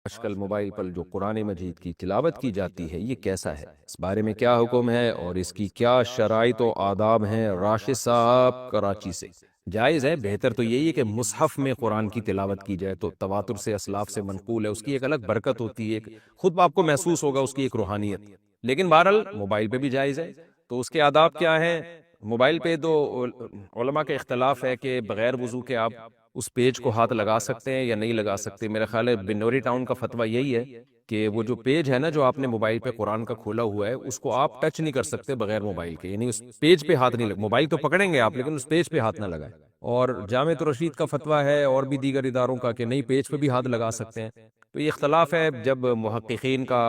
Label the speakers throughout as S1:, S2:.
S1: آج کل موبائل پر جو قرآن مجید کی تلاوت کی جاتی ہے یہ کیسا ہے، اس بارے میں کیا حکم ہے اور اس کی کیا شرائط و آداب ہیں؟ راشد صاحب کراچی سے۔ جائز ہے، بہتر تو یہی ہے کہ مصحف میں قرآن کی تلاوت کی جائے، تو تواتر سے اسلاف سے منقول ہے، اس کی ایک الگ برکت ہوتی ہے، ایک خود آپ کو محسوس ہوگا اس کی ایک روحانیت۔ لیکن بہرحال موبائل پہ بھی جائز ہے، تو اس کے آداب کیا ہیں؟ موبائل پہ دو علماء کا اختلاف ہے کہ بغیر وضو کے آپ اس پیج کو ہاتھ لگا سکتے ہیں یا نہیں لگا سکتے۔ میرا خیال ہے بنوری ٹاؤن کا فتویٰ یہی ہے کہ وہ جو پیج ہے نا جو آپ نے موبائل پہ قرآن کا کھولا ہوا ہے، اس کو آپ ٹچ نہیں کر سکتے بغیر موبائل کے، یعنی اس پیج پہ ہاتھ نہیں موبائل تو پکڑیں گے آپ لیکن اس پیج پہ ہاتھ نہ لگائیں۔ اور جامع رشید کا فتویٰ ہے اور بھی دیگر اداروں کا کہ نہیں، پیج پہ بھی ہاتھ لگا سکتے ہیں۔ تو یہ اختلاف ہے، جب محققین کا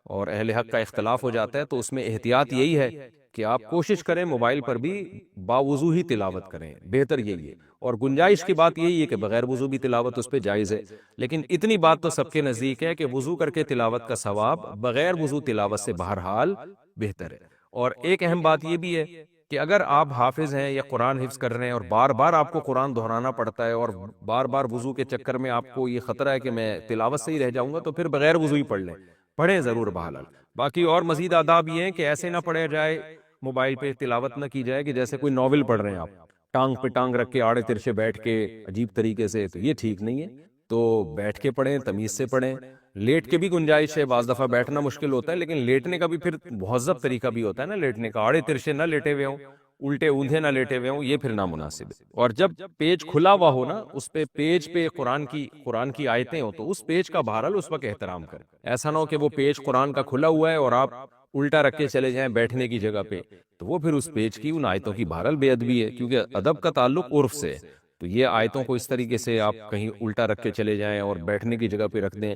S1: اور اہل حق کا اختلاف ہو جاتا ہے تو اس میں احتیاط یہی ہے کہ آپ کوشش کریں موبائل پر بھی باوضو ہی تلاوت کریں، بہتر یہی ہے۔ اور گنجائش کی بات یہی ہے کہ بغیر وضو بھی تلاوت اس پہ جائز ہے، لیکن اتنی بات تو سب کے نزدیک ہے کہ وضو کر کے تلاوت کا ثواب بغیر وضو تلاوت سے بہرحال بہتر ہے۔ اور ایک اہم بات یہ بھی ہے کہ اگر آپ حافظ ہیں یا قرآن حفظ کر رہے ہیں اور بار بار آپ کو قرآن دہرانا پڑتا ہے اور بار بار وضو کے چکر میں آپ کو یہ خطرہ ہے کہ میں تلاوت سے ہی رہ جاؤں گا، تو پھر بغیر وضو ہی پڑھ لیں، پڑھیں ضرور بہرحال۔ باقی اور مزید آداب یہ ہیں کہ ایسے نہ پڑھا جائے، موبائل پہ تلاوت نہ کی جائے کہ جیسے کوئی ناول پڑھ رہے ہیں آپ، ٹانگ پہ ٹانگ رکھ کے آڑے ترچے بیٹھ کے عجیب طریقے سے، تو یہ ٹھیک نہیں ہے۔ تو بیٹھ کے پڑھیں، تمیز سے پڑھیں۔ لیٹ کے بھی گنجائش ہے، بعض دفعہ بیٹھنا مشکل ہوتا ہے لیکن لیٹنے کا بھی پھر مہذب طریقہ بھی ہوتا ہے نا لیٹنے کا، آڑے ترچے نہ لیٹے ہوئے ہوں، الٹے اوندھے نہ لیٹے ہوئے ہوں، یہ پھر نامناسب ہے۔ اور جب پیج کھلا ہوا ہو نا، اس پہ پیج پہ قرآن کی آیتیں ہو تو اس پیج کا بہرحال اس وقت احترام کریں۔ ایسا نہ ہو کہ وہ پیج قرآن کا کھلا ہوا ہے اور آپ الٹا رکھ کے چلے جائیں بیٹھنے کی جگہ پہ، تو وہ پھر اس پیج کی ان آیتوں کی بہرحال بے ادبی ہے، کیونکہ ادب کا تعلق عرف سے ہے۔ تو یہ آیتوں کو اس طریقے سے آپ کہیں الٹا رکھ کے چلے جائیں اور بیٹھنے کی جگہ پہ رکھ دیں،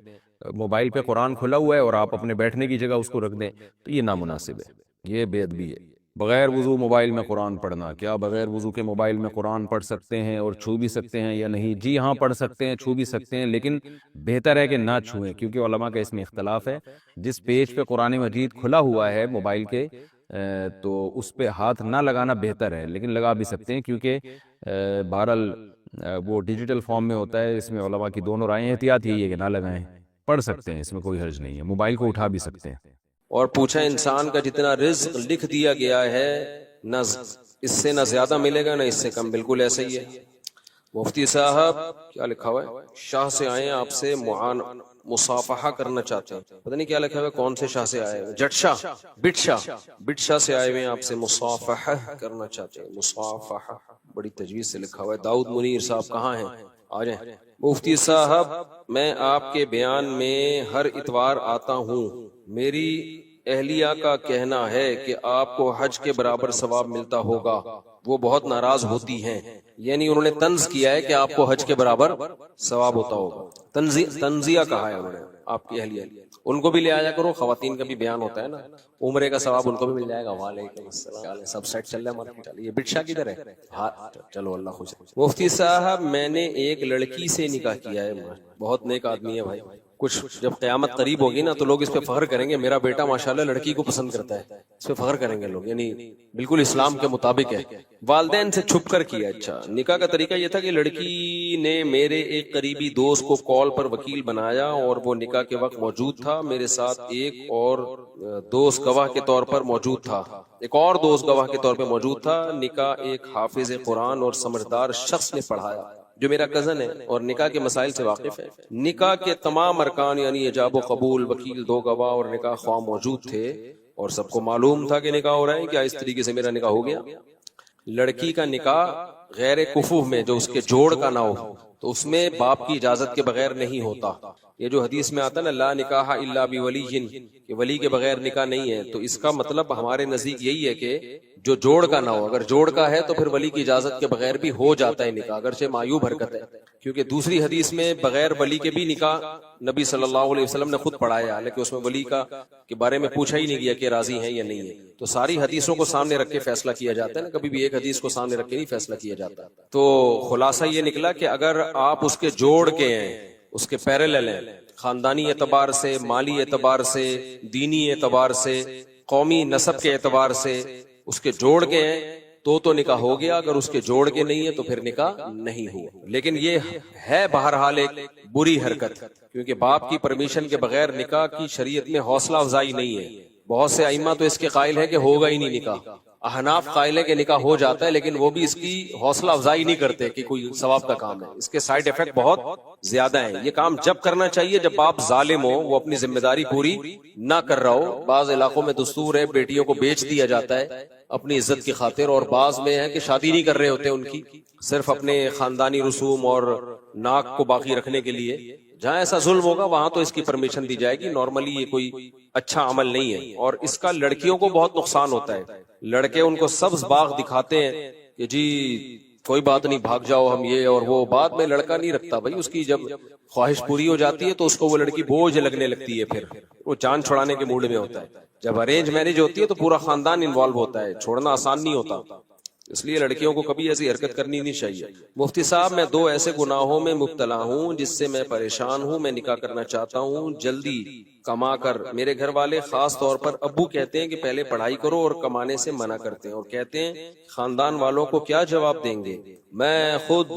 S1: موبائل پہ قرآن کھلا ہوا ہے اور آپ اپنے بیٹھنے کی جگہ اس کو رکھ دیں، تو یہ نامناسب ہے، یہ بے ادبی ہے۔ بغیر وضو موبائل میں قرآن پڑھنا، کیا بغیر وضو کے موبائل میں قرآن پڑھ سکتے ہیں اور چھو بھی سکتے ہیں یا نہیں؟ جی ہاں، پڑھ سکتے ہیں، چھو بھی سکتے ہیں، لیکن بہتر ہے کہ نہ چھوئیں، کیونکہ علماء کا اس میں اختلاف ہے۔ جس پیج پہ قرآن مجید کھلا ہوا ہے موبائل کے، تو اس پہ ہاتھ نہ لگانا بہتر ہے، لیکن لگا بھی سکتے ہیں کیونکہ بہرحال وہ ڈیجیٹل فارم میں ہوتا ہے۔ اس میں علماء کی دونوں رائے، احتیاط یہی ہے کہ نہ لگائیں، پڑھ سکتے ہیں، اس میں کوئی حرج نہیں ہے، موبائل کو اٹھا بھی سکتے ہیں۔
S2: اور پوچھا انسان کا جتنا رزق لکھ دیا گیا ہے، نہ اس سے نہ زیادہ ملے گا نہ اس سے کم، بالکل ایسا ہی ہے۔ مفتی صاحب کیا لکھا ہوا ہے؟ شاہ سے آئے آپ سے مصافحہ کرنا چاہتے ہیں، پتہ نہیں کیا لکھا ہوا ہے، کون سے شاہ سے آئے؟ جٹ شاہ، بٹ شاہ سے آئے ہوئے آپ سے مصافحہ کرنا چاہتے ہیں۔ مصافحہ بڑی تجویز سے لکھا ہوا ہے۔ داؤد منیر صاحب کہاں ہیں؟ آ جائیں۔ مفتی صاحب میں آپ کے بیان میں ہر اتوار آتا ہوں، میری اہلیہ کا کہنا ہے کہ آپ کو حج کے برابر ثواب ملتا ہوگا، وہ بہت ناراض ہوتی ہیں، یعنی انہوں نے طنز کیا ہے کہ آپ کو حج کے برابر ثواب ہوتا ہوگا، تنزیہ کہا ہے انہوں نے آپ کی اہلیہ۔ ان کو بھی لے آیا کرو، خواتین کا بھی بیان ہوتا ہے نا، عمرے کا ثواب ان کو بھی مل جائے گا۔ وعلیکم السلام، سب سیٹ چل رہا ہے۔ یہ بٹشا کدھر ہے؟ ہاں چلو اللہ خوش۔ مفتی صاحب میں نے ایک لڑکی سے نکاح کیا ہے، بہت نیک آدمی ہے بھائی، کچھ جب قیامت قریب ہوگی نا تو لوگ اس پہ فخر کریں گے، میرا بیٹا ماشاءاللہ لڑکی کو پسند کرتا ہے، اس پہ فخر کریں گے لوگ، یعنی بالکل اسلام کے مطابق ہے۔ والدین سے چھپ کر کیا۔ اچھا، نکاح کا طریقہ یہ تھا کہ لڑکی نے میرے ایک قریبی دوست کو کال پر وکیل بنایا اور وہ نکاح کے وقت موجود تھا، میرے ساتھ ایک اور دوست گواہ کے طور پر موجود تھا، نکاح ایک حافظ قرآن اور سمجھدار شخص نے پڑھایا جو میرا کزن ہے اور نکاح کے مسائل سے واقف ہے۔ نکاح کے تمام ارکان یعنی ایجاب و قبول، وکیل، دو گواہ اور نکاح خواہ موجود تھے اور سب کو معلوم تھا کہ نکاح ہو رہا ہے۔ کیا اس طریقے سے میرا نکاح ہو گیا؟ لڑکی کا نکاح غیر کفو میں، جو اس کے جوڑ کا نہ ہو، تو اس میں باپ کی اجازت کے بغیر نہیں ہوتا۔ یہ جو حدیث میں آتا ہے نا لا نکاح الا بولی، کہ ولی کے بغیر نکاح نہیں ہے، تو اس کا مطلب ہمارے نزدیک یہی ہے کہ جو جوڑ کا نہ ہو، اگر جوڑ کا ہے تو پھر ولی کی اجازت کے بغیر بھی ہو جاتا ہے نکاح، اگرچہ معیوب حرکت ہے، کیونکہ دوسری حدیث میں بغیر ولی کے بھی نکاح نبی صلی اللہ علیہ وسلم نے خود پڑھایا، حالانکہ اس میں ولی کا کے بارے میں پوچھا ہی نہیں گیا کہ راضی ہیں یا نہیں ہے۔ تو ساری حدیثوں کو سامنے رکھ کے فیصلہ کیا جاتا ہے نا، کبھی بھی ایک حدیث کو سامنے رکھ کے نہیں فیصلہ کیا جاتا۔ تو خلاصہ یہ نکلا کہ اگر آپ اس کے جوڑ کے ہیں، اس کے پیرالل ہیں، خاندانی اعتبار سے، مالی اعتبار سے، دینی اعتبار سے، قومی نسب کے اعتبار سے اس کے جوڑ کے ہیں، تو نکاح ہو گیا، اگر اس کے جوڑ کے نہیں ہے تو پھر نکاح نہیں ہوا۔ لیکن یہ ہے بہرحال ایک بری حرکت، کیونکہ باپ کی پرمیشن کے بغیر نکاح کی شریعت میں حوصلہ افزائی نہیں ہے۔ بہت سے ائمہ تو اس کے قائل ہے کہ ہوگا ہی نہیں نکاح، احناف قائل ہے کہ نکاح ہو جاتا ہے، لیکن وہ بھی اس کی حوصلہ افزائی نہیں کرتے کہ کوئی ثواب کا کام ہے، اس کے سائیڈ ایفیکٹ بہت زیادہ ہیں۔ یہ کام جب کرنا چاہیے جب باپ ظالم ہو، وہ اپنی ذمہ داری پوری نہ کر رہا ہو۔ بعض علاقوں میں دستور ہے بیٹیوں کو بیچ دیا جاتا ہے اپنی عزت کی خاطر، اور بعض میں ہے کہ شادی نہیں کر رہے ہوتے ان کی، صرف اپنے خاندانی رسوم اور ناک کو باقی رکھنے کے لیے۔ جہاں ایسا ظلم ہوگا وہاں تو اس کی پرمیشن دی جائے گی، نارملی یہ کوئی اچھا عمل نہیں ہے، اور اس کا لڑکیوں کو بہت نقصان ہوتا ہے۔ لڑکے ان کو سبز باغ دکھاتے ہیں کہ جی کوئی بات نہیں بھاگ جاؤ ہم یہ اور وہ، بعد میں لڑکا نہیں رکھتا بھائی، اس کی جب خواہش پوری ہو جاتی ہے تو اس کو وہ لڑکی بوجھ لگنے لگتی ہے، پھر وہ جان چھڑانے کے موڈ میں ہوتا ہے۔ جب ارینج میرج ہوتی ہے تو پورا خاندان انوالو ہوتا ہے، چھوڑنا آسان نہیں ہوتا، اس لیے لڑکیوں کو کبھی ایسی حرکت کرنی نہیں چاہیے۔ مفتی صاحب میں 2 ایسے گناہوں میں مبتلا ہوں جس سے میں پریشان ہوں، میں نکاح کرنا چاہتا ہوں جلدی کما کر۔ میرے گھر والے خاص طور پر ابو کہتے ہیں کہ پہلے پڑھائی کرو اور کمانے سے منع کرتے ہیں، اور کہتے ہیں خاندان والوں کو کیا جواب دیں گے؟ میں خود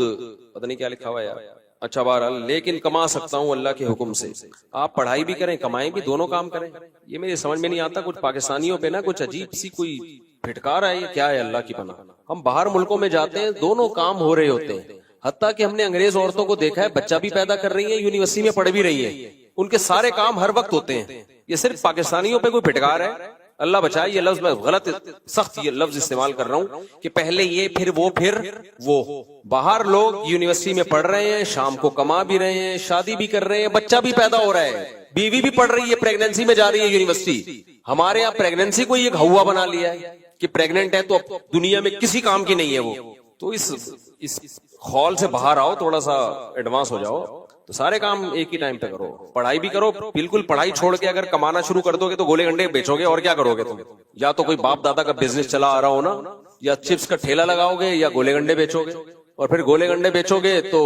S2: پتہ نہیں کیا لکھا ہوا ہے یار، اچھا بہرحال لیکن کما سکتا ہوں اللہ کے حکم سے۔ آپ پڑھائی بھی کریں کمائیں بھی، دونوں کام کریں۔ یہ میرے سمجھ میں نہیں آتا، کچھ پاکستانیوں پہ نا کچھ عجیب سی کوئی پھٹکار ہے، یہ کیا ہے اللہ کی پناہ۔ ہم باہر ملکوں میں جاتے ہیں دونوں کام ہو رہے ہوتے ہیں، حتیٰ کہ ہم نے انگریز عورتوں کو دیکھا ہے بچہ بھی پیدا کر رہی ہیں، یونیورسٹی میں پڑھ بھی رہی ہیں، ان کے سارے کام ہر وقت ہوتے ہیں۔ یہ صرف پاکستانیوں پہ کوئی پھٹکار ہے، اللہ بچائے۔ یہ لفظ میں غلط سخت یہ لفظ استعمال کر رہا ہوں کہ پہلے یہ پھر وہ۔ باہر لوگ یونیورسٹی میں پڑھ رہے ہیں، شام کو کما بھی رہے ہیں، شادی بھی کر رہے ہیں، بچہ بھی پیدا ہو رہا ہے، بیوی بھی پڑھ رہی ہے، پریگننسی میں جا رہی ہے یونیورسٹی۔ ہمارے یہاں پریگننسی کو ایک ہوا بنا لیا ہے کہ پریگننٹ ہے تو اب دنیا میں کسی کام کی نہیں ہے وہ۔ تو اس خول سے باہر آؤ، تھوڑا سا ایڈوانس ہو جاؤ، تو سارے کام ایک ہی ٹائم پہ کرو۔ پڑھائی بھی کرو، بالکل پڑھائی چھوڑ کے اگر کمانا شروع کر دو گے تو گولے گنڈے بیچو گے، اور کیا کرو گے تم؟ یا تو کوئی باپ دادا کا بزنس چلا آ رہا ہو نا، یا چپس کا ٹھیلا لگاؤ گے، یا گولے گنڈے بیچو گے، اور پھر گولے گنڈے بیچو گے تو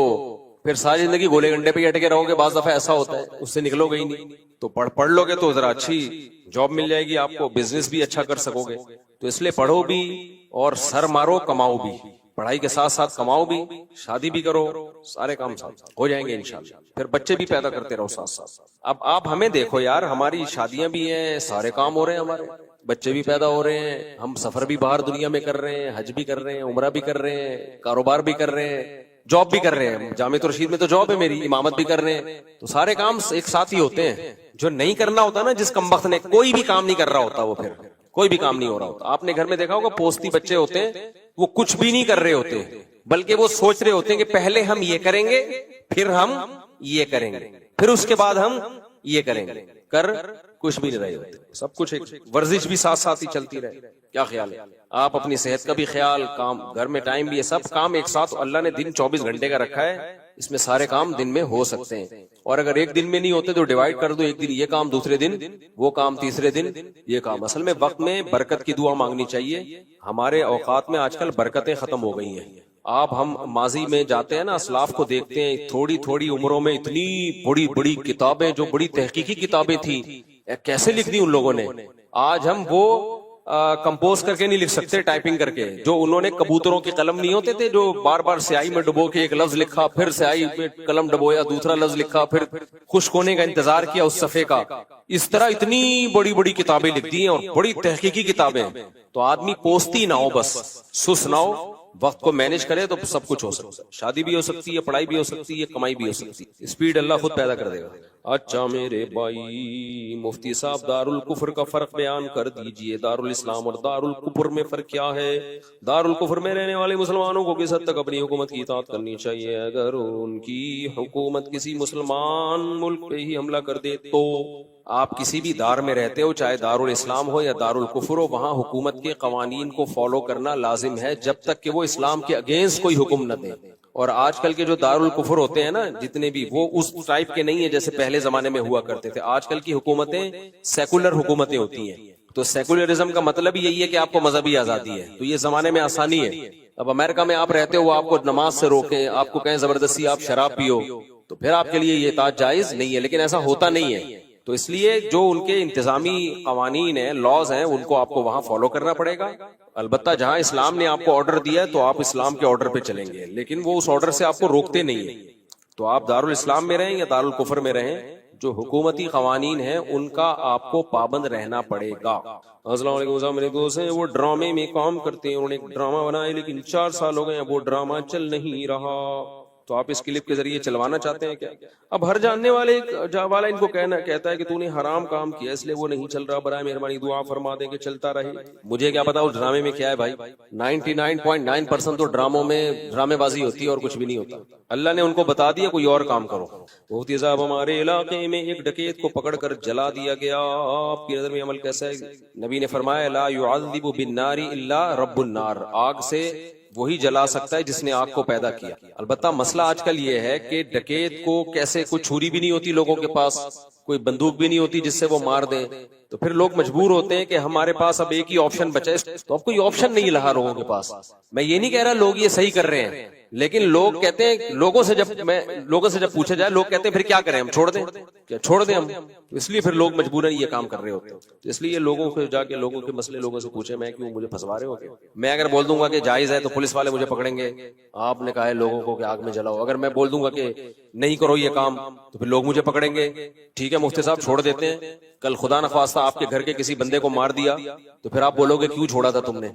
S2: پھر ساری زندگی گولے گنڈے پہ ہی اٹکے رہو گے۔ بعض دفعہ ایسا ہوتا ہے اس سے نکلو گے ہی نہیں۔ تو پڑھ لو گے تو ذرا اچھی جاب مل جائے گی آپ کو، بزنس بھی اچھا کر سکو گے۔ تو اس لیے پڑھو بھی اور سر مارو، کماؤ بھی، پڑھائی کے ساتھ ساتھ کماؤ بھی، شادی بھی کرو، سارے کام ساتھ ہو جائیں گے انشاءاللہ۔ پھر بچے بھی پیدا کرتے رہو ساتھ ساتھ۔ اب آپ ہمیں دیکھو یار، ہماری شادیاں بھی ہیں، سارے کام ہو رہے ہیں، ہمارے بچے بھی پیدا ہو رہے ہیں، ہم سفر بھی باہر دنیا میں کر رہے ہیں، حج بھی کر رہے ہیں، عمرہ بھی کر رہے ہیں، کاروبار بھی کر رہے ہیں، جاب بھی کر رہے ہیں۔ جامعۃ الرشید میں تو جاب ہے میری، امامت بھی کر رہے ہیں۔ تو سارے کام ایک ساتھ ہی ہوتے ہیں۔ جو نہیں کرنا ہوتا نا، جس کمبخت نے کوئی بھی کام نہیں کر رہا ہوتا، وہ پھر کوئی بھی کام نہیں ہو رہا ہوتا۔ آپ نے گھر میں دیکھا ہوگا پوستی بچے ہوتے ہیں، وہ کچھ بھی نہیں کر رہے ہوتے، بلکہ وہ سوچ رہے ہوتے ہیں کہ پہلے ہم یہ کریں گے، پھر ہم یہ کریں گے، پھر اس کے بعد ہم یہ کریں گے، کر کچھ بھی نہیں رہے ہوتے۔ سب کچھ ایک ورزش بھی ساتھ ساتھ ہی چلتی رہے۔ کیا خیال ہے؟ آپ اپنی صحت کا بھی خیال، کام گھر میں ٹائم بھی ہے، سب کام ایک ساتھ۔ اللہ نے دن 24 گھنٹے کا رکھا ہے، اس میں سارے کام دن میں ہو سکتے ہیں، اور اگر ایک دن میں نہیں ہوتے تو ڈیوائڈ کر دو، ایک دن یہ کام، دوسرے دن وہ کام، تیسرے دن یہ کام۔ اصل میں وقت میں برکت کی دعا مانگنی چاہیے۔ ہمارے اوقات میں آج کل برکتیں ختم ہو گئی ہیں۔ ہم ماضی میں جاتے ہیں نا، اسلاف کو دیکھتے ہیں، تھوڑی تھوڑی عمروں میں اتنی بڑی بڑی کتابیں، جو بڑی تحقیقی کتابیں تھیں، کیسے لکھ دی ان لوگوں نے۔ آج ہم وہ کمپوز کر کے نہیں لکھ سکتے، ٹائپنگ کر کے، جو انہوں نے کبوتروں کے قلم نہیں ہوتے تھے، جو بار بار سیاہی میں ڈبو کے ایک لفظ لکھا، پھر سیاہی میں قلم ڈبویا، دوسرا لفظ لکھا، پھر خشک ہونے کا انتظار کیا اس صفحے کا۔ اس طرح اتنی بڑی بڑی کتابیں لکھ دی ہیں، اور بڑی تحقیقی کتابیں۔ تو آدمی پوستی نہ ہو، بس سس نہ ہو، وقت کو مینج کرے تو سب کچھ ہو سکتا ہے۔ شادی بھی ہو سکتی ہے، پڑھائی بھی ہو سکتی ہے، کمائی بھی ہو سکتی ہے، اسپیڈ اللہ خود پیدا کر دے گا۔ اچھا میرے بھائی، مفتی صاحب دارالکفر کا فرق بیان کر دیجئے، دارالاسلام اور دارالکفر میں فرق کیا ہے؟ دارالکفر میں رہنے والے مسلمانوں کو کس حد تک اپنی حکومت کی اطاعت کرنی چاہیے؟ اگر ان کی حکومت کسی مسلمان ملک پہ ہی حملہ کر دے تو؟ آپ کسی بھی دار میں رہتے ہو، چاہے دارالاسلام ہو یا دارالکفر ہو، وہاں حکومت کے قوانین کو فالو کرنا لازم ہے، جب تک کہ وہ اسلام کے اگینسٹ کوئی حکم نہ دے۔ اور آج کل کے جو دارالکفر ہوتے ہیں نا، جتنے بھی، وہ اس ٹائپ کے نہیں ہیں جیسے پہلے زمانے میں ہوا کرتے تھے۔ آج کل کی حکومتیں سیکولر حکومتیں ہوتی ہیں۔ تو سیکولرزم کا مطلب یہی ہے کہ آپ کو مذہبی آزادی ہے۔ تو یہ زمانے میں آسانی ہے۔ اب امریکہ میں آپ رہتے ہو، آپ کو نماز سے روکیں، آپ کو کہیں زبردستی آپ شراب پیو، تو پھر آپ کے لیے یہ اطاعت جائز نہیں ہے۔ لیکن ایسا ہوتا نہیں ہے۔ تو اس لیے جو ان کے انتظامی قوانین ہیں، لاز ہیں، ان کو آپ کو وہاں فالو کرنا پڑے گا. البتہ جہاں اسلام نے آپ کو آرڈر دیا ہے تو آپ اسلام کے آرڈر پہ چلیں گے، لیکن وہ اس آرڈر سے آپ کو روکتے نہیں ہیں. تو آپ دارالاسلام میں رہیں یا دارالکفر میں رہیں، جو حکومتی قوانین ہیں ان کا آپ کو پابند رہنا پڑے گا. السلام علیکم. میرے دوست ہیں وہ ڈرامے میں کام کرتے ہیں، انہوں نے ایک ڈرامہ بنایا لیکن 4 سال ہو گئے ہیں وہ ڈرامہ چل نہیں رہا. تو آپ اس کلپ کے ذریعے چلوانا چاہتے ہیں کیا؟ اب ہر جاننے والے والا ان کو کہتا ہے کہ تو نے حرام کام کیا اس لیے وہ نہیں چل رہا، برائے مہربانی دعا فرما دیں کہ چلتا رہے. مجھے کیا پتا اس ڈرامے میں کیا ہے بھائی. 99.9% تو ڈراموں میں ڈرامے بازی ہوتی ہے اور کچھ بھی نہیں ہوتا. اللہ نے ان کو بتا دیا کوئی اور کام کرو. مفتی صاحب ہمارے علاقے میں ایک ڈکیت کو پکڑ کر جلا دیا گیا، آپ کی نظر میں عمل کیسا ہے؟ نبی نے فرمایا لا يعذب بالنار الا رب النار، آگ سے وہی جلا سکتا ہے جس نے آگ کو پیدا کیا. البتہ مسئلہ آج کل یہ ہے کہ ڈکیت کو کیسے، کوئی چھری بھی نہیں ہوتی لوگوں کے پاس، کوئی بندوق بھی نہیں ہوتی جس سے وہ مار دیں، تو پھر لوگ مجبور ہوتے ہیں کہ ہمارے پاس اب ایک ہی آپشن بچا ہے. تو اب کوئی آپشن نہیں رہا لوگوں کے پاس. میں یہ نہیں کہہ رہا لوگ یہ صحیح کر رہے ہیں، لیکن لوگ کہتے ہیں، لوگوں سے جب پوچھا جائے لوگ کہتے ہیں پھر کیا کریں، ہم چھوڑ دیں، کیا چھوڑ دیں ہم؟ تو اس لیے پھر لوگ مجبوراً یہ کام کر رہے ہوتے ہیں. تو اس لیے لوگوں کو جا کے لوگوں کے مسئلے لوگوں سے پوچھیں. میں کیوں، مجھے پھنسوا رہے ہو گے؟ میں اگر بول دوں گا کہ جائز ہے تو پولیس والے مجھے پکڑیں گے. آپ نے کہا ہے لوگوں کو کہ آگ میں جلاؤ، اگر میں بول دوں گا کہ نہیں کرو یہ کام تو پھر لوگ مجھے پکڑیں گے. ٹھیک ہے مفتی صاحب چھوڑ دیتے ہیں. کل خدا نخواستہ آپ کے گھر کے کسی بندے کو مار دیا تو پھر آپ بولو گے کیوں چھوڑا تھا تم نے؟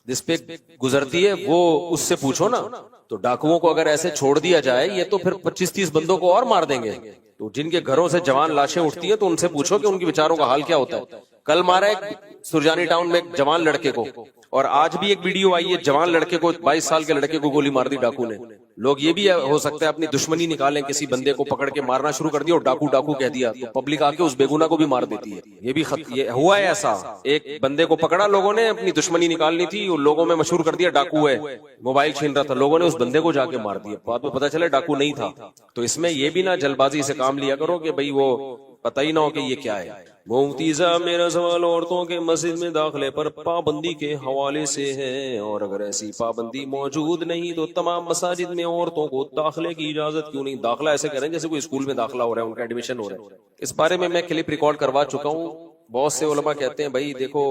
S2: جس پہ گزرتی ہے وہ اس سے پوچھو نا. تو ڈاکوؤں کو اگر ایسے چھوڑ دیا جائے یہ تو پھر 25-30 بندوں کو اور مار دیں گے. تو جن کے گھروں سے جوان لاشیں اٹھتی ہیں تو ان سے پوچھو کہ ان کے بیچاروں کا حال کیا ہوتا ہے. کل مارا ایک سرجانی ٹاؤن میں ایک جوان لڑکے کو، اور آج بھی ایک ویڈیو آئی ہے جوان لڑکے کو، 22 سال کے لڑکے کو گولی مار دی ڈاکو نے. لوگ یہ بھی ہو سکتا ہے اپنی دشمنی نکالیں، کسی بندے کو پکڑ کے مارنا شروع کر دیا اور ڈاکو ڈاکو کہہ دیا تو پبلک آ کے اس بےگناہ کو بھی مار دیتی ہے. یہ بھی یہ ہوا ہے ایسا. ایک بندے کو پکڑا لوگوں نے، اپنی دشمنی نکالنی تھی اور لوگوں میں مشہور کر دیا ڈاکو ہے، موبائل چھین رہا تھا، لوگوں نے اس بندے کو جا کے مار دیا. بعد میں پتا چلا ڈاکو نہیں تھا. تو اس میں یہ بھی نہ جلد بازی سے کام لیا کرو کہ بھئی وہ پتہ ہی نہ ہو کہ یہ کیا ہے. مفتی صاحب میرا سوال عورتوں کے مسجد میں داخلے پر پابندی کے حوالے سے ہے، اور اگر ایسی پابندی موجود نہیں تو تمام مساجد میں عورتوں کو داخلے کی اجازت کیوں نہیں؟ داخلہ ایسے کریں جیسے کوئی اسکول میں داخلہ ہو رہا ہے، ان کا ایڈمیشن ہو رہا ہے. اس بارے میں کلپ ریکارڈ کروا چکا ہوں. بہت سے علماء کہتے ہیں بھائی دیکھو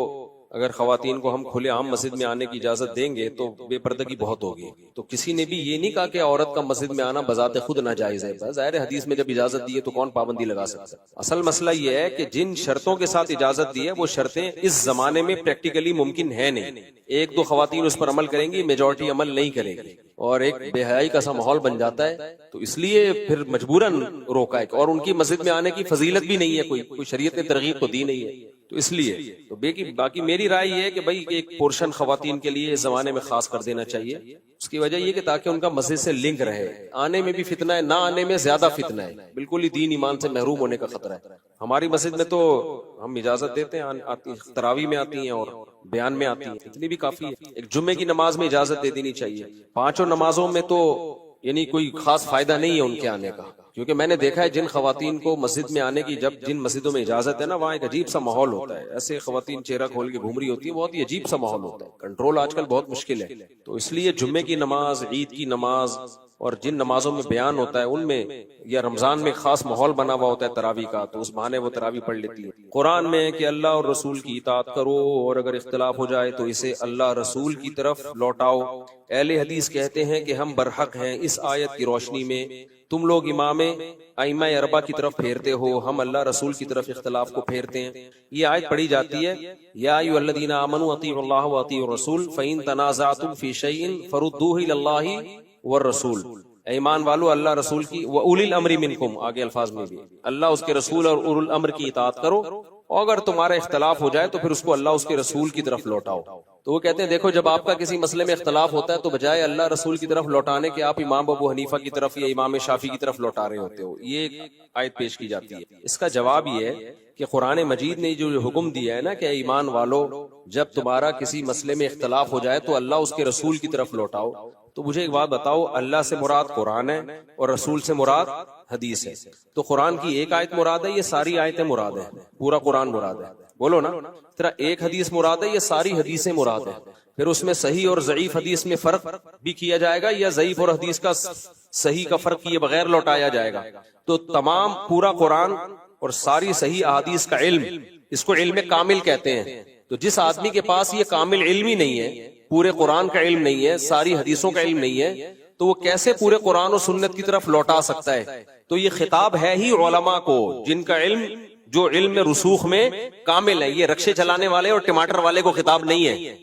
S2: اگر خواتین کو ہم کھلے عام مسجد میں آنے کی اجازت دیں گے تو بے پردگی بہت ہوگی. تو کسی نے بھی یہ نہیں کہا کہ عورت کا مسجد میں آنا بذات خود ناجائز ہے. ظاہر حدیث میں جب اجازت دی ہے تو کون پابندی لگا سکتا ہے؟ اصل مسئلہ یہ ہے کہ جن شرطوں کے ساتھ اجازت دی ہے وہ شرطیں اس زمانے میں پریکٹیکلی ممکن ہے نہیں. 1-2 خواتین اس پر عمل کریں گی، میجورٹی عمل نہیں کرے گی، اور ایک بے حیائی کا سا ماحول بن جاتا ہے. تو اس لیے پھر مجبوراً روکا ہے، اور ان کی مسجد میں آنے کی فضیلت بھی نہیں ہے، کوئی شریعت نے ترغیب تو دی نہیں ہے. تو اس لیے تو باقی میری رائے یہ ہے کہ بھائی ایک پورشن خواتین کے لیے اس زمانے میں خاص کر دینا چاہیے. اس کی وجہ یہ کہ تاکہ ان کا مسجد سے لنک رہے. آنے میں بھی فتنہ ہے، نہ آنے میں زیادہ فتنہ ہے، بالکل ہی دین ایمان سے محروم ہونے کا خطرہ ہے. ہماری مسجد میں تو ہم اجازت دیتے ہیں، تراویح میں آتی ہیں اور بیان میں آتی ہیں، اتنی بھی کافی ہے. ایک جمعے کی نماز میں اجازت دے دینی چاہیے. 5 نمازوں میں تو یعنی کوئی خاص فائدہ نہیں ہے ان کے آنے کا، کیونکہ میں نے دیکھا ہے جن خواتین کو مسجد میں آنے کی جن مسجدوں میں اجازت ہے نا، وہاں ایک عجیب سا ماحول ہوتا ہے. ایسے خواتین چہرہ کھول کے گھوم رہی ہوتی ہیں، بہت ہی عجیب سا ماحول ہوتا ہے. کنٹرول آج کل بہت مشکل ہے. تو اس لیے جمعے کی نماز، عید کی نماز اور جن نمازوں میں بیان ہوتا ہے ان میں، یا رمضان میں خاص ماحول بنا ہوا ہوتا ہے تراویح کا، تو اس بہانے وہ تراویح پڑھ لیتی ہے. قرآن میں کہ اللہ اور رسول کی اطاعت کرو، اور اگر اختلاف ہو جائے تو اسے اللہ رسول کی طرف لوٹاؤ. اہل حدیث کہتے ہیں کہ ہم برحق ہیں اس آیت کی روشنی میں. تم لوگ امام ائمہ اربعہ کی طرف پھیرتے ہو، ہم اللہ رسول کی طرف اختلاف کو پھیرتے ہیں. یہ آیت پڑھی جاتی ہے یا ایھا الذین آمنوا اطیعوا اللہ واطیعوا الرسول فإن تنازعتم فی شیء فردوہ الی اللہ والرسول. ایمان والو اللہ رسول کی، وَأُولِي الْأَمْرِ مِنْكُمْ، آگے الفاظ میں بھی اللہ اس کے رسول اور اولو الامر کی اطاعت کرو، اور اگر تمہارا اختلاف ہو جائے تو پھر اس کو اللہ اس کے رسول کی طرف لوٹاؤ. تو وہ کہتے ہیں دیکھو جب آپ کا کسی مسئلے میں اختلاف ہوتا ہے تو بجائے اللہ رسول کی طرف لوٹانے کے آپ امام ابو حنیفہ کی طرف یا امام شافعی کی طرف لوٹا رہے ہوتے ہو. یہ ایک آیت پیش کی جاتی ہے. اس کا جواب یہ ہے کہ قرآن مجید نے جو حکم دیا ہے نا کہ ایمان والو جب تمہارا کسی مسئلے میں اختلاف ہو جائے تو اللہ اس کے رسول کی طرف لوٹاؤ. تو مجھے ایک بات بتاؤ، اللہ سے مراد قرآن ہے اور رسول سے مراد حدیث ہے. تو قرآن کی ایک آیت مراد ہے، یہ ساری آیتیں مراد ہے، پورا قرآن مراد ہے؟ بولو نا. ترا ایک حدیث مراد ہے، یہ ساری حدیثیں مراد ہے؟ پھر اس میں صحیح اور ضعیف حدیث میں فرق بھی کیا جائے گا، یا ضعیف اور حدیث کا صحیح کا فرق کیے بغیر لوٹایا جائے گا؟ تو تمام پورا قرآن اور ساری صحیح احادیث کا علم، اس کو علم کامل کہتے ہیں. تو جس آدمی کے پاس یہ کامل علم ہی نہیں ہے، پورے قرآن کا علم نہیں ہے، ساری حدیثوں کا علم نہیں ہے، تو وہ کیسے پورے قرآن و سنت کی طرف لوٹا سکتا ہے؟ تو یہ خطاب ہے ہی علماء کو جن کا علم، جو علم میں رسوخ میں کامل ہے. یہ رکشے چلانے والے اور ٹماٹر والے کو خطاب نہیں ہے.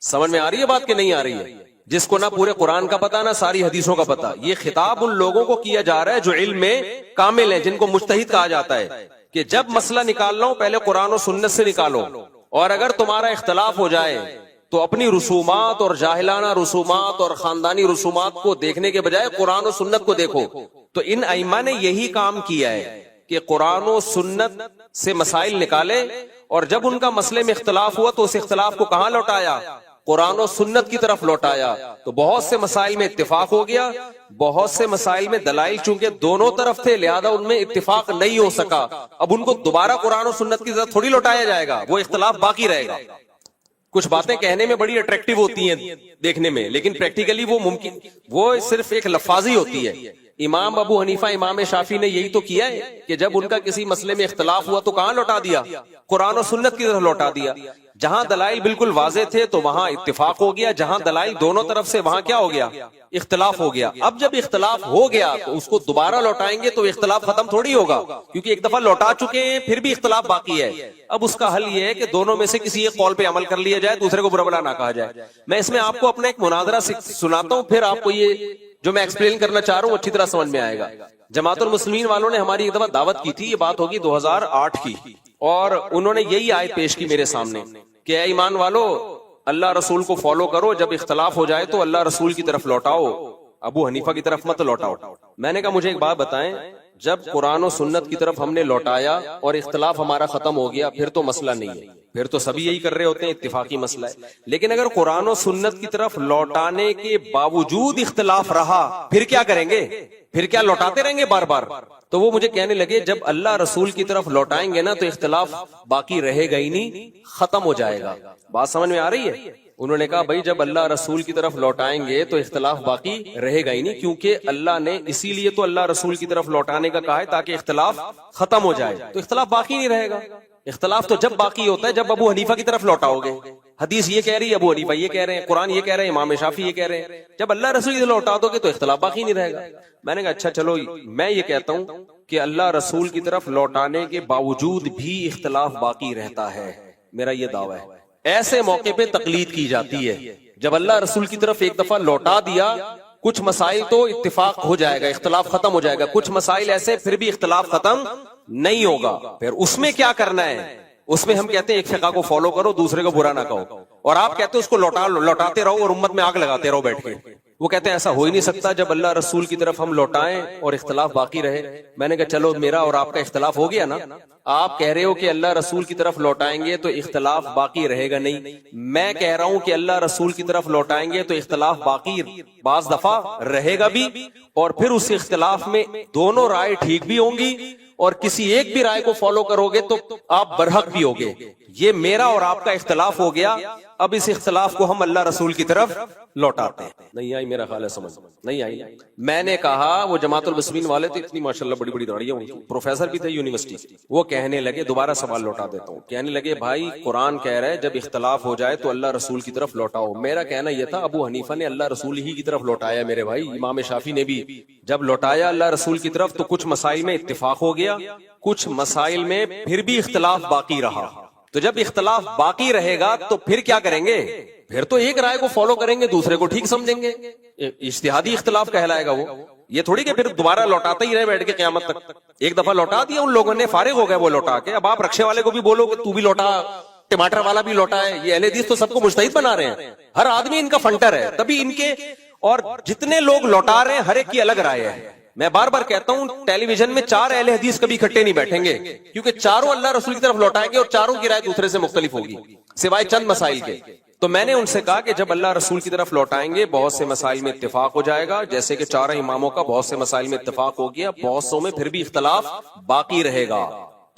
S2: سمجھ میں آ رہی ہے بات کہ نہیں آ رہی ہے؟ جس کو نہ پورے قرآن کا پتا نہ ساری حدیثوں کا پتا. یہ خطاب ان لوگوں کو کیا جا رہا ہے جو علم میں کامل ہے، جن کو مجتہد کہا جاتا ہے کہ جب مسئلہ نکالنا ہو پہلے قرآن و سنت سے نکالو، اور اگر تمہارا اختلاف ہو جائے تو اپنی رسومات اور جاہلانہ رسومات اور خاندانی رسومات کو دیکھنے کے بجائے قرآن و سنت کو دیکھو. تو ان ائمہ نے یہی کام کیا ہے کہ قرآن و سنت سے مسائل نکالے، اور جب ان کا مسئلے میں اختلاف ہوا تو اس اختلاف کو کہاں لوٹایا؟ قرآن و سنت کی طرف لوٹایا. تو بہت سے مسائل میں اتفاق ہو گیا، بہت سے مسائل میں دلائل چونکہ دونوں طرف تھے لہذا ان میں اتفاق نہیں ہو سکا. اب ان کو دوبارہ قرآن و سنت کی طرف تھوڑی لوٹایا جائے گا، وہ اختلاف باقی رہے گا. کچھ باتیں کہنے میں بڑی اٹریکٹیو ہوتی ہیں دیکھنے میں، لیکن پریکٹیکلی وہ ممکن، وہ صرف ایک لفاظی ہوتی ہے. امام ابو حنیفہ، امام شافعی نے یہی تو کیا ہے کہ جب ان کا کسی مسئلے میں اختلاف ہوا تو کہاں لوٹا دیا؟ قرآن و سنت کی طرف لوٹا دیا. جہاں دلائل بالکل واضح تھے تو وہاں اتفاق ہو گیا، جہاں دلائل دونوں طرف سے وہاں کیا ہو گیا؟ اختلاف ہو گیا. اب جب اختلاف ہو گیا تو اس کو دوبارہ لوٹائیں گے تو اختلاف ختم تھوڑی ہوگا، کیونکہ ایک دفعہ لوٹا چکے ہیں پھر بھی اختلاف باقی ہے. اب اس کا حل یہ ہے کہ دونوں میں سے کسی ایک قول پہ عمل کر لیا جائے، دوسرے کو برا بھلا نہ کہا جائے. میں اس میں آپ کو اپنا ایک مناظرہ سناتا ہوں، پھر آپ کو یہ جو میں ایکسپلین کرنا چاہ رہا ہوں اچھی طرح سمجھ میں آئے گا. جماعت المسلمین والوں نے ہماری ایک دفعہ دعوت کی تھی، یہ بات ہوگی 2008 کی، اور انہوں نے یہی آیت پیش کی میرے سامنے کہ اے ایمان والو، اللہ رسول کو فالو کرو، جب اختلاف ہو جائے تو اللہ رسول کی طرف لوٹاؤ، ابو حنیفہ کی طرف مت لوٹاؤ. میں نے کہا مجھے ایک بات بتائیں، جب قرآن و سنت کی طرف ہم نے لوٹایا اور اختلاف ہمارا ختم ہو گیا پھر تو مسئلہ نہیں ہے، پھر تو سبھی یہی کر رہے ہوتے ہیں، اتفاقی مسئلہ ہے. لیکن اگر قرآن و سنت کی طرف لوٹانے کے باوجود اختلاف رہا پھر کیا کریں گے؟ پھر کیا لوٹاتے رہیں گے بار بار؟ تو وہ مجھے کہنے لگے جب اللہ رسول کی طرف لوٹائیں گے نا تو اختلاف باقی رہے گا ہی نہیں، ختم ہو جائے گا. بات سمجھ میں آ رہی ہے؟ انہوں نے کہا بھائی جب اللہ رسول کی طرف لوٹائیں گے تو اختلاف باقی رہے گا ہی نہیں، کیونکہ اللہ نے اسی لیے تو اللہ رسول کی طرف لوٹانے کا کہا ہے تاکہ اختلاف ختم ہو جائے. تو اختلاف باقی نہیں رہے گا. اختلاف تو جب باقی ہوتا ہے جب ابو حنیفہ کی طرف لوٹاؤ گے. حدیث یہ کہہ رہی ہے، ابو حنیفہ یہ کہہ رہے ہیں، قرآن یہ کہہ رہے ہیں، امام شافعی یہ کہہ رہے ہیں. جب اللہ رسول کی طرف لوٹا دو گے تو اختلاف باقی نہیں رہے گا. میں نے کہا اچھا چلو، میں یہ کہتا ہوں کہ اللہ رسول کی طرف لوٹانے کے باوجود بھی اختلاف باقی رہتا ہے، میرا یہ دعویٰ ہے. ایسے موقع پہ تقلید کی جاتی ہے جب اللہ رسول کی طرف ایک دفعہ لوٹا دیا، کچھ مسائل تو اتفاق ہو جائے گا، اختلاف ختم ہو جائے گا، کچھ مسائل ایسے پھر بھی اختلاف ختم نہیں ہوگا. پھر اس میں کیا کرنا ہے؟ اس میں ہم کہتے ہیں ایک فقہ کو فالو کرو، دوسرے کو برا نہ کہو، اور آپ کہتے ہیں اس کو لوٹاتے رہو اور امت میں آگ لگاتے رہو بیٹھ کے. وہ کہتے ہیں ایسا ہو ہی نہیں سکتا، جب اللہ رسول کی طرف ہم لوٹائیں اور اختلاف باقی رہے. میں نے کہا چلو میرا اور آپ کا اختلاف ہو گیا نا، آپ کہہ رہے ہو کہ اللہ رسول کی طرف لوٹائیں گے تو اختلاف باقی رہے گا نہیں، میں کہہ رہا ہوں کہ اللہ رسول کی طرف لوٹائیں گے تو اختلاف باقی بعض دفعہ رہے گا بھی، اور پھر اس اختلاف میں دونوں رائے ٹھیک بھی ہوں گی، اور کسی ایک بھی رائے کو فالو کرو گے تو آپ برحق بھی ہوگے. یہ میرا اور آپ کا اختلاف ہو گیا، اب اس اختلاف کو ہم اللہ رسول کی طرف لوٹاتے ہیں. نہیں آئی میرا خیال ہے سمجھ؟ نہیں آئی. میں نے کہا وہ جماعت المسلمین والے تو اتنی ماشاءاللہ بڑی بڑی داڑیاں ان کی، پروفیسر بھی تھے یونیورسٹی، وہ کہنے لگے، دوبارہ سوال لوٹا دیتا ہوں، کہنے لگے بھائی قرآن کہہ رہا ہے جب اختلاف ہو جائے تو اللہ رسول کی طرف لوٹاؤ. میرا کہنا یہ تھا ابو حنیفہ نے اللہ رسول ہی کی طرف لوٹایا میرے بھائی، امام شافعی نے بھی جب لوٹایا اللہ رسول کی طرف تو کچھ مسائل میں اتفاق ہو گیا، کچھ مسائل میں پھر بھی اختلاف باقی رہا. تو جب اختلاف باقی رہے گا تو پھر کیا کریں گے؟ پھر تو ایک رائے کو فالو کریں گے، دوسرے کو ٹھیک سمجھیں گے. اجتہادی اختلاف کہلائے گا وہ. یہ تھوڑی کہ پھر دوبارہ لوٹاتے ہی رہے بیٹھ کے قیامت تک. ایک دفعہ لوٹا دیا ان لوگوں نے، فارغ ہو گئے وہ لوٹا کے. اب آپ رکشے والے کو بھی بولو کہ تو بھی لوٹا، ٹماٹر والا بھی لوٹا ہے. یہ اہل حدیث تو سب کو مجتہد بنا رہے ہیں، ہر آدمی ان کا فنٹر ہے، تبھی ان کے اور جتنے لوگ لوٹا رہے ہیں ہر ایک کی الگ رائے ہے. میں بار بار کہتا ہوں ٹیلی ویژن میں 4 اہل حدیث کبھی اکٹھے نہیں بیٹھیں گے، کیونکہ چاروں اللہ رسول کی طرف لوٹائیں گے اور چاروں کی رائے دوسرے سے مختلف ہوگی سوائے چند مسائل کے. تو میں نے ان سے کہا کہ جب اللہ رسول کی طرف لوٹائیں گے بہت سے مسائل میں اتفاق ہو جائے گا، جیسے کہ 4 اماموں کا بہت سے مسائل میں اتفاق ہو گیا، بہت سو میں پھر بھی اختلاف باقی رہے گا.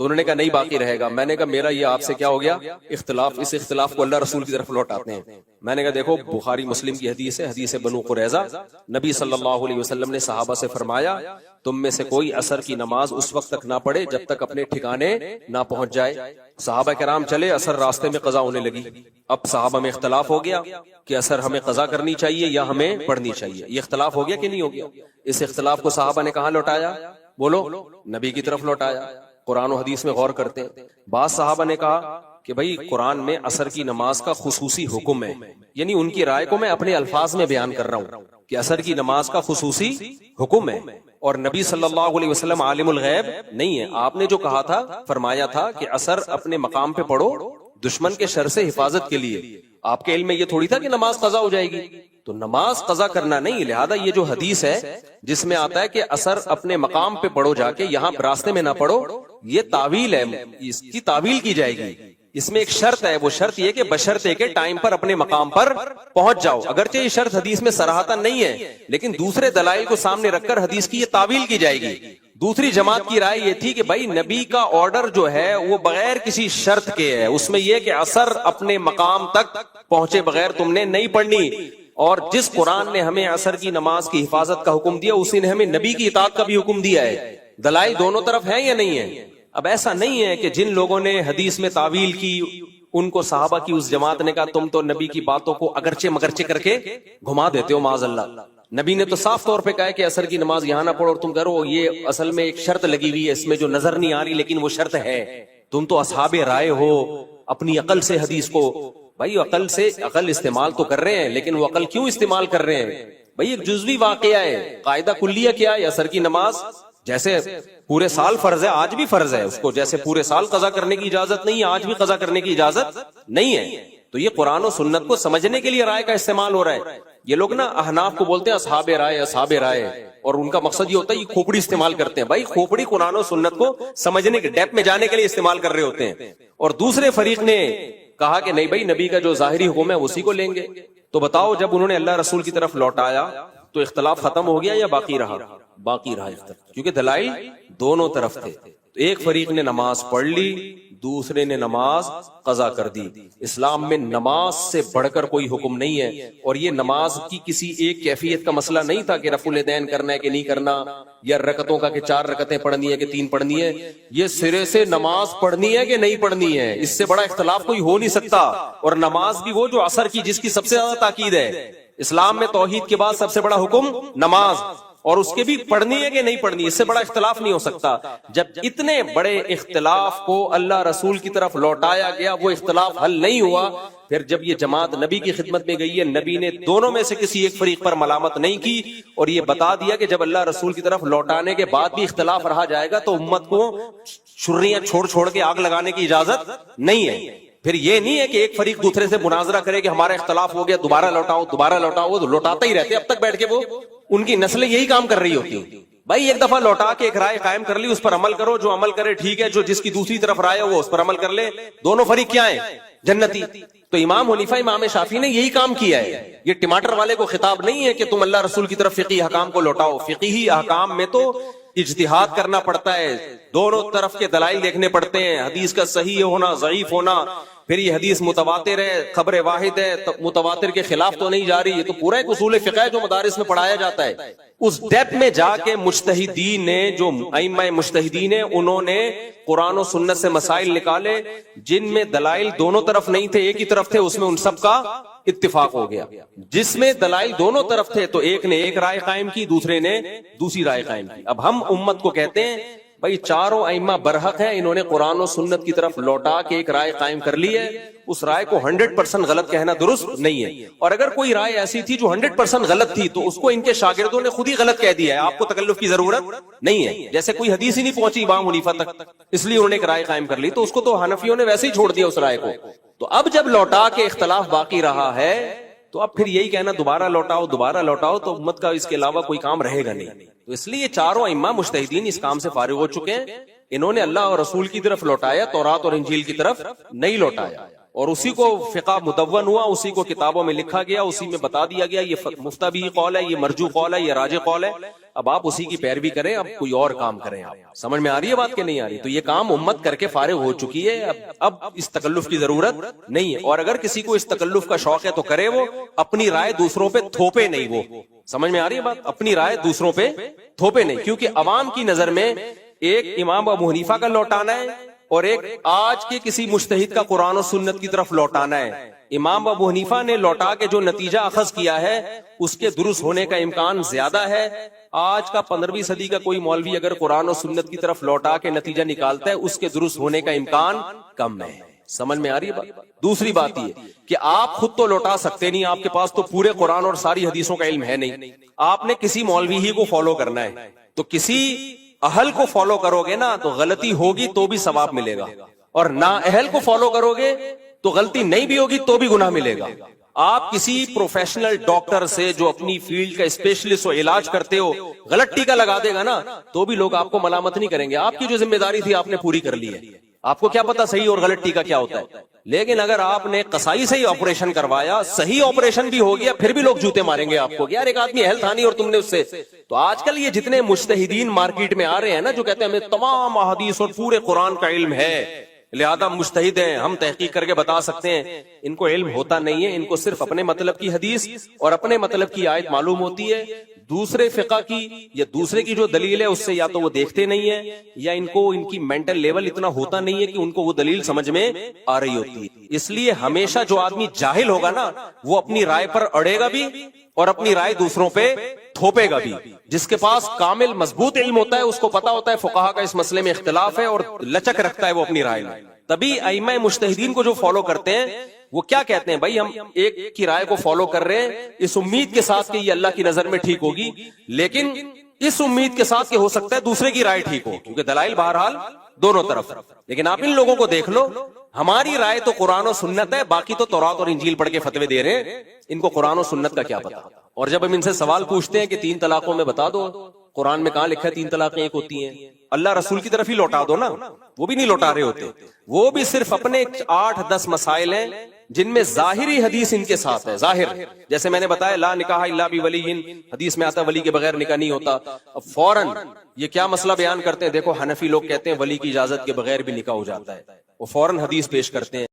S2: تو انہوں نے کہا نہیں باقی رہے گا. میں نے کہا میرا یہ آپ سے کیا ہو گیا اختلاف, اس اختلاف کو اللہ رسول کی طرف لوٹاتے ہیں. میں نے کہا دیکھو بخاری مسلم کی حدیث ہے, حدیث بنو قریظہ, نبی صلی اللہ علیہ وسلم نے صحابہ سے فرمایا تم میں سے کوئی عصر کی نماز اس وقت تک نہ پڑھے جب تک اپنے ٹھکانے نہ پہنچ جائے. صحابہ کرام چلے, عصر راستے میں قضا ہونے لگی. اب صحابہ میں اختلاف ہو گیا کہ عصر ہمیں قضا کرنی چاہیے یا ہمیں پڑھنی چاہیے. یہ اختلاف ہو گیا کہ نہیں ہو گیا؟ اس اختلاف کو صحابہ نے کہاں لوٹایا؟ بولو, نبی کی طرف لوٹایا. قرآن و حدیث میں غور کرتے ہیں. بعض صحابہ نے کہا کہ بھئی قرآن میں عصر کی نماز کا خصوصی حکم ہے, یعنی ان کی رائے کو میں اپنے الفاظ میں بیان کر رہا ہوں کہ عصر کی نماز کا خصوصی حکم ہے, اور نبی صلی اللہ علیہ وسلم عالم الغیب نہیں ہے. آپ نے جو کہا تھا, فرمایا تھا کہ عصر اپنے مقام پہ پڑھو دشمن کے شر سے حفاظت کے لیے. آپ کے علم میں یہ تھوڑی تھا کہ نماز قضا ہو جائے گی, تو نماز قضا کرنا نہیں. لہذا یہ جو حدیث ہے جس میں آتا ہے کہ عصر اپنے مقام پہ پڑھو جا کے, یہاں راستے میں نہ پڑھو, یہ تعویل ہے, اس کی تعویل کی جائے گی. اس میں ایک شرط ہے, وہ شرط یہ کہ بشرطے کے ٹائم پر اپنے مقام پر پہنچ جاؤ. اگرچہ یہ شرط حدیث میں صراحتاً نہیں ہے, لیکن دوسرے دلائل کو سامنے رکھ کر حدیث کی یہ تعویل کی جائے گی. دوسری جماعت کی رائے یہ تھی کہ بھائی نبی کا آرڈر جو ہے وہ بغیر کسی شرط کے ہے, اس میں یہ کہ عصر اپنے مقام تک پہنچے بغیر تم نے نہیں پڑھنی. اور جس قرآن نے ہمیں عصر کی نماز کی حفاظت کا حکم دیا, اسی نے ہمیں نبی کی اطاعت کا بھی حکم دیا ہے. دلائل دونوں طرف ہیں یا نہیں ہے؟ اب ایسا نہیں ہے کہ جن لوگوں نے حدیث میں تعویل کی ان کو صحابہ کی اس جماعت نے کہا تم تو نبی کی باتوں کو اگرچہ مگرچہ کر کے گھما دیتے ہو معاذ اللہ. نبی نے تو صاف طور پہ کہا ہے کہ عصر کی نماز یہاں نہ پڑھو, اور تم کرو یہ اصل میں ایک شرط لگی ہوئی ہے, اس میں جو نظر نہیں آ رہی لیکن وہ شرط ہے. تم تو اصحاب رائے ہو, اپنی عقل سے حدیث کو, بھائی عقل استعمال تو کر رہے ہیں, لیکن وہ عقل کیوں استعمال کر رہے ہیں؟ بھئی ایک جزوی واقعہ ہے, قاعدہ کلیہ کیا ہے, عصر کی نماز جیسے پورے سال فرض ہے, آج بھی فرض ہے اس کو, جیسے پورے سال قضا کرنے کی اجازت نہیں ہے, آج بھی قضا کرنے کی اجازت نہیں ہے. تو یہ قرآن و سنت کو سمجھنے کے لیے رائے کا استعمال ہو رہا ہے. یہ لوگ نا احناف کو بولتے ہیں اصحاب رائے, اصحاب رائے, اور ان کا مقصد یہ ہوتا ہے یہ کھوپڑی استعمال کرتے ہیں. بھائی کھوپڑی قرآن و سنت کو سمجھنے کے ڈیپ میں جانے کے لیے استعمال کر رہے ہوتے ہیں. اور دوسرے فریق نے کہا کہ نہیں بھائی نبی کا جو ظاہری حکم ہے اسی کو لیں گے. تو بتاؤ جب انہوں نے اللہ رسول کی طرف لوٹایا تو اختلاف ختم ہو گیا یا باقی رہا؟ باقی رہا اختلاف, کیونکہ دلائل دونوں طرف تھے. تو ایک فریق نے نماز پڑھ لی, دوسرے نے نماز قضا کر دی. اسلام میں نماز سے بڑھ کر کوئی حکم نہیں ہے, اور یہ نماز کی کسی ایک کیفیت کا مسئلہ نہیں تھا کہ رفع الیدین کرنا ہے کہ نہیں کرنا, یا رکعتوں کا کہ 4 رکعتیں پڑھنی ہے کہ 3 پڑھنی ہے. یہ سرے سے نماز پڑھنی ہے کہ نہیں پڑھنی ہے, اس سے بڑا اختلاف کوئی ہو نہیں سکتا. اور نماز بھی وہ جو عصر کی جس کی سب سے زیادہ تاکید ہے. اسلام میں توحید کے بعد سب سے بڑا حکم نماز, اور اس کے بھی پڑھنی ہے کہ نہیں پڑھنی, اس سے بڑا اختلاف نہیں ہو سکتا. جب اتنے بڑے اختلاف کو اللہ رسول کی طرف لوٹایا گیا, وہ اختلاف حل نہیں ہوا. پھر جب یہ جماعت نبی کی خدمت میں گئی ہے, نبی نے دونوں میں سے کسی ایک فریق پر ملامت نہیں کی, اور یہ بتا دیا کہ جب اللہ رسول کی طرف لوٹانے کے بعد بھی اختلاف رہا جائے گا تو امت کو چھریاں چھوڑ کے آگ لگانے کی اجازت نہیں ہے. پھر یہ نہیں ہے کہ ایک فریق دوسرے سے مناظرہ کرے کہ ہمارا اختلاف ہو گیا, دوبارہ لوٹاؤ, وہ لوٹاتے ہی رہتے اب تک بیٹھ کے. وہ ان کی نسلیں یہی کام کر رہی ہوتی ہیں. بھائی ایک دفعہ لوٹا کے ایک رائے قائم کر لی, اس پر عمل کرو, جو عمل کرے ٹھیک ہے, جو جس کی دوسری طرف رائے ہے وہ اس پر عمل کر لے. دونوں فریق کیا ہیں؟ جنتی. تو امام حنیفہ امام شافعی نے یہی کام کیا ہے. یہ ٹماٹر والے کو خطاب نہیں ہے کہ تم اللہ رسول کی طرف فقہی احکام کو لوٹاؤ. فقہی احکام میں تو اجتہاد کرنا پڑتا ہے, دونوں طرف کے دلائل دیکھنے پڑتے ہیں, حدیث کا صحیح ہونا, ضعیف ہونا, پھر یہ حدیث متواتر ہے, خبر واحد ہے, متواتر کے خلاف تو نہیں جا رہی. یہ تو پورا ایک اصول فقہ ہے جو مدارس میں پڑھایا جاتا ہے. اس ڈیپ میں جا کے مجتہدین نے, جو ائمہ مجتہدین ہیں, انہوں نے قرآن و سنت سے مسائل نکالے جن میں دلائل دونوں طرف نہیں تھے, ایک ہی طرف تھے, اس میں ان سب کا اتفاق ہو گیا. جس میں دلائل دونوں طرف تھے تو ایک نے ایک رائے قائم کی, دوسرے نے دوسری رائے قائم کی. اب ہم امت کو کہتے ہیں بھائی چاروں ائمہ برحق ہیں, انہوں نے قرآن و سنت کی طرف لوٹا کے ایک رائے قائم کر لی ہے. اس رائے کو 100% غلط کہنا درست نہیں ہے, اور اگر کوئی رائے ایسی تھی جو 100% غلط تھی تو اس کو ان کے شاگردوں نے خود ہی غلط کہہ دیا ہے, آپ کو تکلف کی ضرورت نہیں ہے. جیسے کوئی حدیث ہی نہیں پہنچی امام حنیفہ تک, اس لیے انہوں نے ایک رائے قائم کر لی, تو اس کو تو حنفیوں نے ویسے ہی چھوڑ دیا اس رائے کو. تو اب جب لوٹا کے اختلاف باقی رہا ہے تو اب پھر یہی کہنا دوبارہ لوٹاؤ, تو امت کا اس کے علاوہ کوئی کام رہے گا نہیں. تو اس لیے چاروں ائمہ مجتہدین اس کام سے فارغ ہو چکے ہیں. انہوں نے اللہ اور رسول کی طرف لوٹایا, تورات اور انجیل کی طرف نہیں لوٹایا. اور اسی کو فقہ مدون ہوا, اسی کو کتابوں میں لکھا گیا, اسی میں بتا دیا گیا یہ مفتبی قول ہے, یہ مرجو قول ہے, یہ راجح قول ہے. اب آپ اسی کی پیروی کریں, اب کوئی اور کام کریں. آپ سمجھ میں آ رہی ہے بات کہ نہیں آ رہی؟ تو یہ کام امت کر کے فارغ ہو چکی ہے, اب اس تکلف کی ضرورت نہیں ہے. اور اگر کسی کو اس تکلف کا شوق ہے تو کرے, وہ اپنی رائے دوسروں پہ تھوپے نہیں. وہ سمجھ میں آ رہی ہے بات؟ اپنی رائے دوسروں پہ تھوپے نہیں, کیونکہ عوام کی نظر میں ایک امام ابو حنیفہ کا لوٹانا ہے اور ایک آج کے کسی مجتہد کا قرآن و سنت کی طرف لوٹانا ہے. امام ابو حنیفہ نے لوٹا کے جو نتیجہ اخذ کیا ہے اس کے درست ہونے کا امکان زیادہ ہے. آج کا 15ویں صدی کا کوئی مولوی اگر قرآن و سنت کی طرف لوٹا کے نتیجہ نکالتا ہے, اس کے درست ہونے کا امکان کم ہے. سمجھ میں آ رہی ہے بات؟ دوسری بات یہ کہ آپ خود تو لوٹا سکتے نہیں, آپ کے پاس تو پورے قرآن اور ساری حدیثوں کا علم ہے نہیں. آپ نے کسی مولوی ہی کو فالو کرنا ہے, تو کسی اہل کو فالو کرو گے نا تو غلطی ہوگی تو بھی ثواب ملے گا, اور نا اہل کو فالو کرو گے تو غلطی نہیں بھی ہوگی تو بھی گناہ ملے گا. آپ کسی پروفیشنل ڈاکٹر سے جو اپنی فیلڈ کا اسپیشلسٹ ہو, علاج کرتے ہو, غلط ٹیکا لگا دے گا نا تو بھی لوگ آپ کو ملامت نہیں کریں گے. آپ کی جو ذمہ داری تھی آپ نے پوری کر لی ہے. آپ کو کیا پتا صحیح اور غلط ٹیکا کیا ہوتا ہے. لیکن اگر آپ نے قصائی سے ہی آپریشن کروایا, صحیح آپریشن بھی ہو گیا, پھر بھی لوگ جوتے ماریں گے آپ کو, یار ایک آدمی اہل تھا نہیں اور تم نے اس سے. تو آج کل یہ جتنے مجتہدین مارکیٹ میں آ رہے ہیں نا, جو کہتے ہیں ہمیں تمام احادیث اور پورے قرآن کا علم ہے, لہذا مجتہد ہیں, ہم تحقیق کر کے بتا سکتے ہیں, ان کو علم ہوتا نہیں ہے. ان کو صرف اپنے مطلب کی حدیث اور اپنے مطلب کی آیت معلوم ہوتی ہے, دوسرے فقہ کی یا دوسرے کی جو دلیل ہے اس سے یا تو وہ دیکھتے نہیں ہے, یا ان کو ان کی مینٹل لیول اتنا ہوتا نہیں ہے کہ ان کو وہ دلیل سمجھ میں آ رہی ہوتی ہے. اس لیے ہمیشہ جو آدمی جاہل ہوگا نا وہ اپنی رائے پر اڑے گا بھی اور اپنی رائے دوسروں پہ تھوپے گا بھی. جس کے پاس کامل مضبوط علم ہوتا ہے اس کو پتا ہوتا ہے فقہا کا اس مسئلے میں اختلاف ہے, اور لچک رکھتا ہے وہ اپنی رائے میں. تبھی ائمہ مجتہدین کو جو فالو کرتے ہیں وہ کیا کہتے ہیں, بھائی ہم ایک کی رائے کو فالو کر رہے ہیں اس امید کے ساتھ کہ یہ اللہ کی نظر میں ٹھیک ہوگی, لیکن اس امید کے ساتھ کہ ہو سکتا ہے دوسرے کی رائے ٹھیک ہو, کیونکہ دلائل بہرحال دونوں طرف. لیکن آپ ان لوگوں کو دیکھ لو, ہماری رائے تو قرآن و سنت ہے, باقی تو تورات اور انجیل پڑھ کے فتوے دے رہے ہیں, ان کو قرآن و سنت کا کیا پتا. اور جب ہم ان سے سوال پوچھتے ہیں کہ 3 طلاقوں میں بتا دو, قرآن میں کہاں لکھا ہے 3 طلاقیں ایک ہوتی ہیں, اللہ رسول کی طرف ہی لوٹا دو نا. وہ بھی نہیں لوٹا رہے ہوتے, وہ بھی صرف اپنے 8-10 مسائل ہیں جن میں ظاہری حدیث ان کے ساتھ ہے. ظاہر جیسے میں نے بتایا لا نکاح الا بولی, حدیث میں آتا ولی کے بغیر نکاح نہیں ہوتا. اب فوراً یہ کیا مسئلہ بیان کرتے ہیں, دیکھو حنفی لوگ کہتے ہیں ولی کی اجازت کے بغیر بھی نکاح ہو جاتا ہے, وہ فوراً حدیث پیش کرتے ہیں